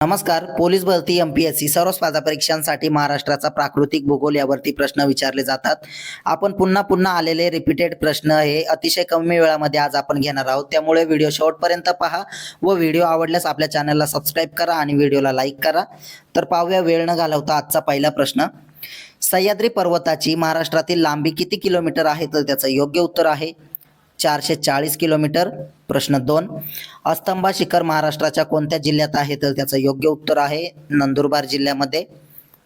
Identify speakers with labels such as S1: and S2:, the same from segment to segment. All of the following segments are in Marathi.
S1: नमस्कार. पोलीस भरती MPSC सर्व स्पर्धा परीक्षांसाठी महाराष्ट्राचा प्राकृतिक भूगोल यावरती प्रश्न विचारले जातात. आपण पुन्हा पुन्हा आलेले रिपीटेड प्रश्न हे अतिशय कमी वेळामध्ये आज आपण घेणार आहोत. त्यामुळे व्हिडिओ शेवटपर्यंत पहा व व्हिडिओ आवडल्यास आपल्या चॅनलला सबस्क्राईब करा आणि व्हिडिओला लाईक करा. तर पाहूया वेळ न घालवता आजचा पहिला प्रश्न. सह्याद्री पर्वताची महाराष्ट्रातील लांबी किती किलोमीटर आहे? तर त्याचं योग्य उत्तर आहे 440 किलोमीटर. प्रश्न 2. अस्तंबा शिखर महाराष्ट्राच्या कोणत्या जिल्ह्यात आहे? तर त्याचं योग्य उत्तर आहे नंदुरबार जिल्ह्यामध्ये.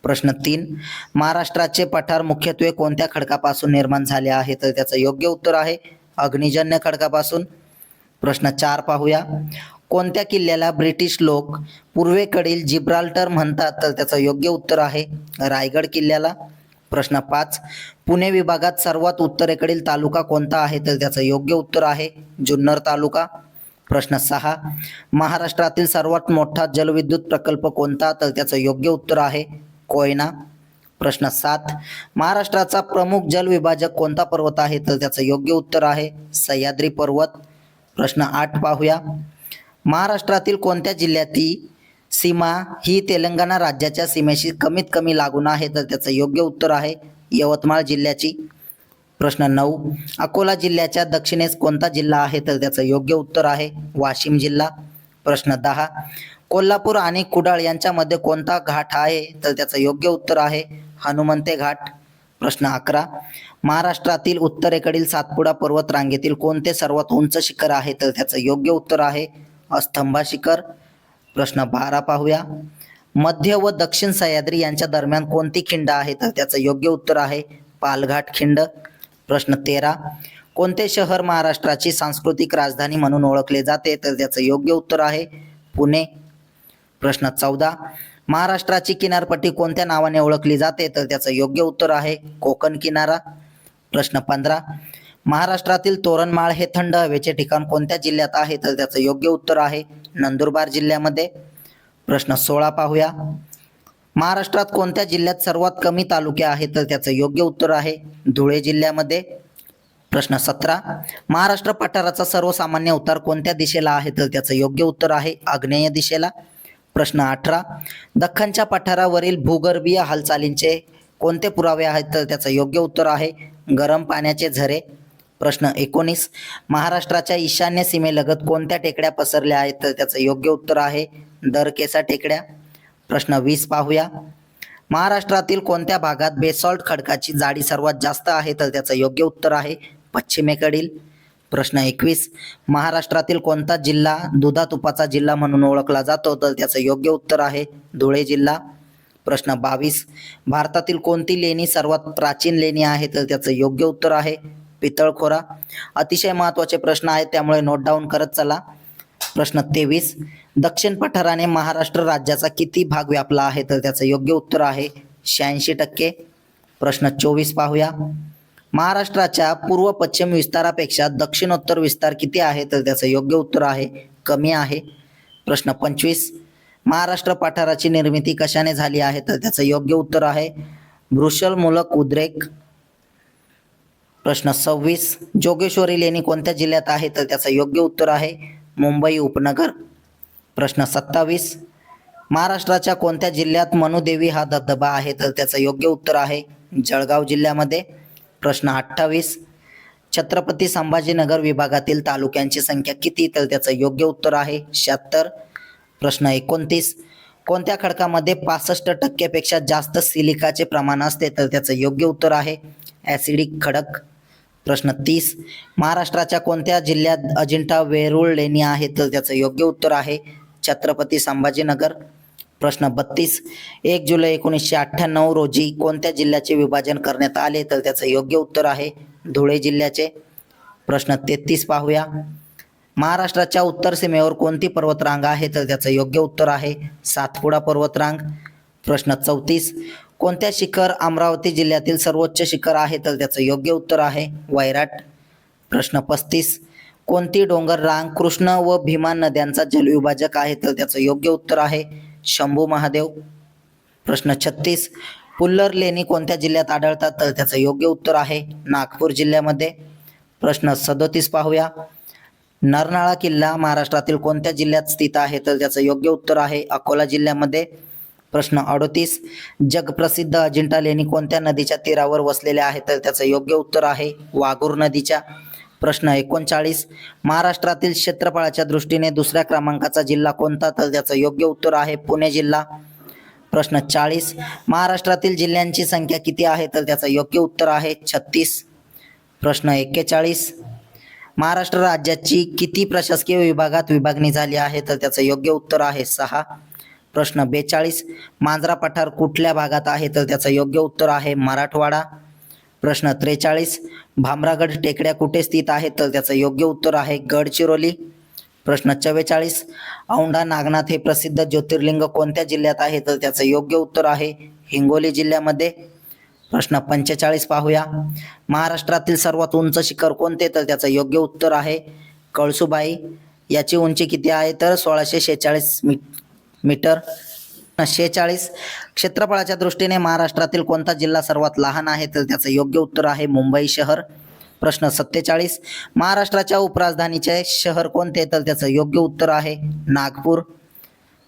S1: प्रश्न 3. महाराष्ट्राचे पठार मुख्यत्वे कोणत्या खडकापासून निर्माण झाले आहे? तर त्याचं योग्य उत्तर आहे अग्निजन्य खडकापासून. प्रश्न 4 पाहूया. कोणत्या किल्ल्याला ब्रिटिश लोक पूर्वेकडील जिब्राल्टर म्हणतात? तर त्याचं योग्य उत्तर आहे रायगड किल्ल्याला. प्रश्न 5. पुणे विभागात सर्वात उत्तरेकडील तालुका कोणता आहे? तर त्याचं योग्य उत्तर आहे जुन्नर तालुका. प्रश्न 6. महाराष्ट्रातील सर्वात मोठा जलविद्युत प्रकल्प कोणता? तर त्याचं योग्य उत्तर आहे कोयना. प्रश्न 7. महाराष्ट्राचा प्रमुख जलविभाजक कोणता पर्वत आहे? तर त्याचं योग्य उत्तर आहे सह्याद्री पर्वत. प्रश्न 8 पाहूया. महाराष्ट्रातील कोणत्या जिल्ह्यातील सीमा ही तेलंगणा राज्याच्या सीमेशी कमीत कमी लागून आहे? तर त्याचं योग्य उत्तर आहे यवतमाळ जिल्ह्याची. प्रश्न 9. अकोला जिल्ह्याच्या दक्षिणेस कोणता जिल्हा आहे? तर त्याचं योग्य उत्तर आहे वाशिम जिल्हा. प्रश्न 10. कोल्हापूर आणि कुडाळ यांच्यामध्ये कोणता घाट आहे? तर त्याचं योग्य उत्तर आहे हनुमंते घाट. प्रश्न 11. महाराष्ट्रातील उत्तरेकडील सातपुडा पर्वत रांगेतील कोणते सर्वात उंच शिखर आहे? तर त्याचं योग्य उत्तर आहे अस्तंबा शिखर. प्रश्न 12 पाहूया. मध्य व दक्षिण सह्याद्री यांच्या दरम्यान कोणती खिंड आहे? तर त्याचं योग्य उत्तर आहे पालघाट खिंड. प्रश्न 13. कोणते शहर महाराष्ट्राची सांस्कृतिक राजधानी म्हणून ओळखले जाते? तर त्याचं योग्य उत्तर आहे पुणे. प्रश्न 14. महाराष्ट्राची किनारपट्टी कोणत्या नावाने ओळखली जाते? तर त्याचं योग्य उत्तर आहे कोकण किनारा. प्रश्न 15. महाराष्ट्रातील तोरणमाळ हे थंड हवेचे ठिकाण कोणत्या जिल्ह्यात आहे? तर त्याचं योग्य उत्तर आहे नंदुरबार जिल्ह्यामध्ये. प्रश्न 16 पाहूया. महाराष्ट्रात कोणत्या जिल्ह्यात सर्वात कमी तालुके आहेत? तर त्याचं योग्य उत्तर आहे धुळे जिल्ह्यामध्ये. प्रश्न 17. महाराष्ट्र पठाराचा सर्वसामान्य उतार कोणत्या दिशेला आहे? तर त्याचं योग्य उत्तर आहे आग्नेय दिशेला. प्रश्न 18. दख्खनच्या पठारावरील भूगर्भीय हालचालींचे कोणते पुरावे आहेत? तर त्याचं योग्य उत्तर आहे गरम पाण्याचे झरे. प्रश्न 19. महाराष्ट्राच्या ईशान्य सीमेलगत कोणत्या टेकड्या पसरल्या आहेत? तर त्याचं योग्य उत्तर आहे दरकेसा टेकड्या. प्रश्न 20 पाहूया. महाराष्ट्रातील कोणत्या भागात बेसॉल्ट खडकाची जाडी सर्वात जास्त आहे? तर त्याचं योग्य उत्तर आहे पश्चिमेकडील. प्रश्न 21. महाराष्ट्रातील कोणता जिल्हा दुधा तुपाचा जिल्हा म्हणून ओळखला जातो? तर त्याचं योग्य उत्तर आहे धुळे जिल्हा. प्रश्न 22. भारतातील कोणती लेणी सर्वात प्राचीन लेणी आहे? तर त्याचं योग्य उत्तर आहे पितळखोरा. अतिशय महत्त्वाचे प्रश्न आहेत त्यामुळे नोट डाऊन करत चला. प्रश्न 23. दक्षिण पठाराने महाराष्ट्र राज्याचा किती भाग व्यापला आहे? तर त्याचं योग्य उत्तर आहे 86%. प्रश्न 24 पाहूया. महाराष्ट्राच्या पूर्व पश्चिम विस्तारापेक्षा दक्षिणोत्तर विस्तार किती आहे? तर त्याचं योग्य उत्तर आहे कमी आहे. प्रश्न 25. महाराष्ट्र पठाराची निर्मिती कशाने झाली आहे? तर त्याचं योग्य उत्तर आहे वृषलमूलक उद्रेक. प्रश्न 26. जोगेश्वरी लेणी कोणत्या जिल्ह्यात आहे? तर त्याचं योग्य उत्तर आहे मुंबई उपनगर. प्रश्न 27. महाराष्ट्राच्या कोणत्या जिल्ह्यात मनुदेवी हा धबधबा आहे? तर त्याचं योग्य उत्तर आहे जळगाव जिल्ह्यामध्ये. प्रश्न 28. छत्रपती संभाजीनगर विभागातील तालुक्यांची संख्या किती? तर त्याचं योग्य उत्तर आहे 76. प्रश्न 29. कोणत्या खडकामध्ये 65% पेक्षा जास्त सिलिकाचे प्रमाण असते? तर त्याचं योग्य उत्तर आहे ॲसिडिक खडक. प्रश्न 30. महाराष्ट्राच्या कोणत्या जिल्ह्यात अजिंठा वेरूळ लेणी आहे? तर त्याचं योग्य उत्तर आहे छत्रपती संभाजीनगर. प्रश्न 32. 1 जुलै 1998 रोजी कोणत्या जिल्ह्याचे विभाजन करण्यात आले? तर त्याचं योग्य उत्तर आहे धुळे जिल्ह्याचे. प्रश्न 33 पाहूया. महाराष्ट्राच्या उत्तर सीमेवर कोणती पर्वतरांग आहे? तर त्याचं योग्य उत्तर आहे सातपुडा पर्वतरांग. प्रश्न 34. कोणत्या शिखर अमरावती जिल्ह्यातील सर्वोच्च शिखर आहे? तर त्याचं योग्य उत्तर आहे वैराट. प्रश्न 35. कोणती डोंगर रांग कृष्ण व भीमा नद्यांचा जलविभाजक आहे? तर त्याचं योग्य उत्तर आहे शंभू महादेव. प्रश्न 36. पुल्लर लेणी कोणत्या जिल्ह्यात आढळतात? तर त्याचं योग्य उत्तर आहे नागपूर जिल्ह्यामध्ये. प्रश्न 37 पाहूया. नरनाळा किल्ला महाराष्ट्रातील कोणत्या जिल्ह्यात स्थित आहे? तर त्याचं योग्य उत्तर आहे अकोला जिल्ह्यामध्ये. प्रश्न 38. जगप्रसिद्ध अजिंठा लेणी कोणत्या नदीच्या तीरावर वसलेल्या आहेत? तर त्याचं योग्य उत्तर आहे वाघूर नदीच्या. प्रश्न 39. महाराष्ट्रातील क्षेत्रफळाच्या दृष्टीने दुसऱ्या क्रमांकाचा जिल्हा कोणता? तर त्याचं योग्य उत्तर आहे पुणे जिल्हा. प्रश्न 40. महाराष्ट्रातील जिल्ह्यांची संख्या किती आहे? तर त्याचं योग्य उत्तर आहे 36. प्रश्न 41. महाराष्ट्र राज्याची किती प्रशासकीय विभागात विभागणी झाली आहे? तर त्याचं योग्य उत्तर आहे 6. प्रश्न 42. मांजरा पठार कुठल्या भागात आहे? तर त्याचं योग्य उत्तर आहे मराठवाडा. प्रश्न 43. भामरागड टेकड्या कुठे स्थित आहेत? तर त्याचं योग्य उत्तर आहे गडचिरोली. प्रश्न 44. औंढा नागनाथ हे प्रसिद्ध ज्योतिर्लिंग कोणत्या जिल्ह्यात आहे? तर त्याचं योग्य उत्तर आहे हिंगोली जिल्ह्यामध्ये. प्रश्न 45 पाहूया. महाराष्ट्रातील सर्वात उंच शिखर कोणते? तर त्याचं योग्य उत्तर आहे कळसुबाई. याची उंची किती आहे? तर 1646 मीटर. 46. क्षेत्रफळाच्या दृष्टीने महाराष्ट्रातील कोणता जिल्हा सर्वात लहान आहे? तर त्याचं योग्य उत्तर आहे मुंबई शहर. प्रश्न 47. महाराष्ट्राच्या उपराजधानीचे शहर कोणते? तर त्याचं योग्य उत्तर आहे नागपूर.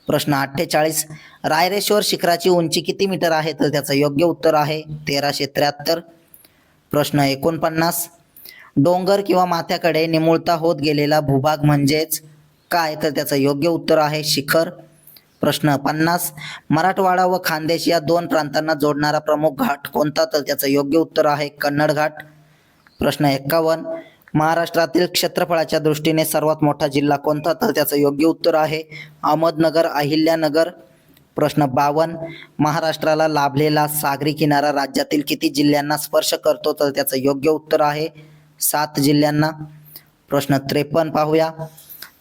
S1: प्रश्न 48. रायरेश्वर शिखराची उंची किती मीटर आहे? तर त्याचं योग्य उत्तर आहे 1373. प्रश्न 49. डोंगर किंवा माथ्याकडे निमुळता होत गेलेला भूभाग म्हणजेच काय? तर त्याचं योग्य उत्तर आहे शिखर. प्रश्न 50. मराठवाडा व खानदेश या दोन प्रांतांना जोडणारा प्रमुख घाट कोणता? तर त्याचं योग्य उत्तर आहे कन्नड घाट. प्रश्न 51. महाराष्ट्रातील क्षेत्रफळाच्या दृष्टीने सर्वात मोठा जिल्हा कोणता? तर त्याचं योग्य उत्तर आहे अहमदनगर अहिल्यानगर. प्रश्न 52. महाराष्ट्राला लाभलेला सागरी किनारा राज्यातील किती जिल्ह्यांना स्पर्श करतो? तर त्याचं योग्य उत्तर आहे 7 जिल्ह्यांना. प्रश्न 53 पाहूया.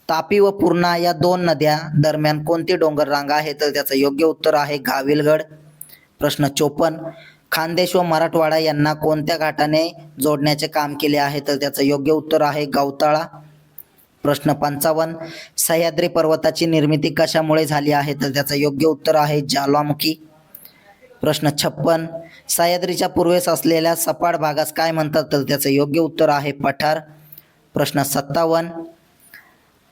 S1: तापी व पूर्णा या दोन नद्या दरम्यान कोणती डोंगर रांग आहे? तर त्याचं योग्य उत्तर आहे गाविलगड. प्रश्न 54. खानदेश व मराठवाडा यांना कोणत्या घाटाने जोडण्याचे काम केले आहे? तर त्याचं योग्य उत्तर आहे गौताळा. प्रश्न 55. सह्याद्री पर्वताची निर्मिती कशामुळे झाली आहे? तर त्याचं योग्य उत्तर आहे ज्वालामुखी. प्रश्न 56. सह्याद्रीच्या पूर्वेस असलेल्या सपाट भागास काय म्हणतात? तर त्याचं योग्य उत्तर आहे पठार. प्रश्न 57.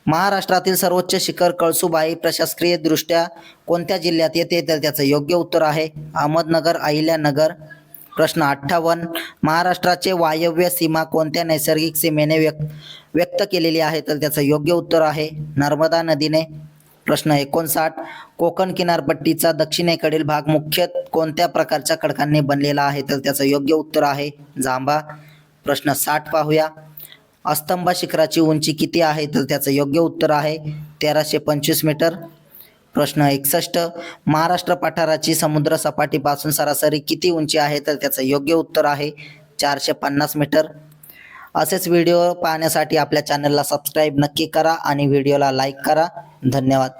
S1: महाराष्ट्रातील सर्वोच्च शिखर कळसुबाई प्रशासकीय दृष्ट्या कोणत्या जिल्ह्यात येते? तर त्याचं योग्य उत्तर आहे अहमदनगर अहिल्यानगर. प्रश्न 58. महाराष्ट्राचे वायव्य सीमा कोणत्या नैसर्गिक सीमेने व्यक्त केलेली आहे? तर त्याचं योग्य उत्तर आहे नर्मदा नदीने. प्रश्न 59. कोकण किनारपट्टीचा दक्षिणेकडील भाग मुख्यतः कोणत्या प्रकारच्या खडकांनी बनलेला आहे? तर त्याचं योग्य उत्तर आहे जांभा. प्रश्न 60 पाहूया. अस्तंबा शिखराची उंची किती आहे? तर त्याचं योग्य उत्तर आहे 1325 मीटर. प्रश्न 61. महाराष्ट्र पठाराची समुद्र सपाटीपासून सरासरी किती उंची आहे? तर त्याचं योग्य उत्तर आहे 450 मीटर. असेच व्हिडिओ पाहण्यासाठी आपल्या चॅनलला सबस्क्राईब नक्की करा आणि व्हिडिओला लाईक करा. धन्यवाद.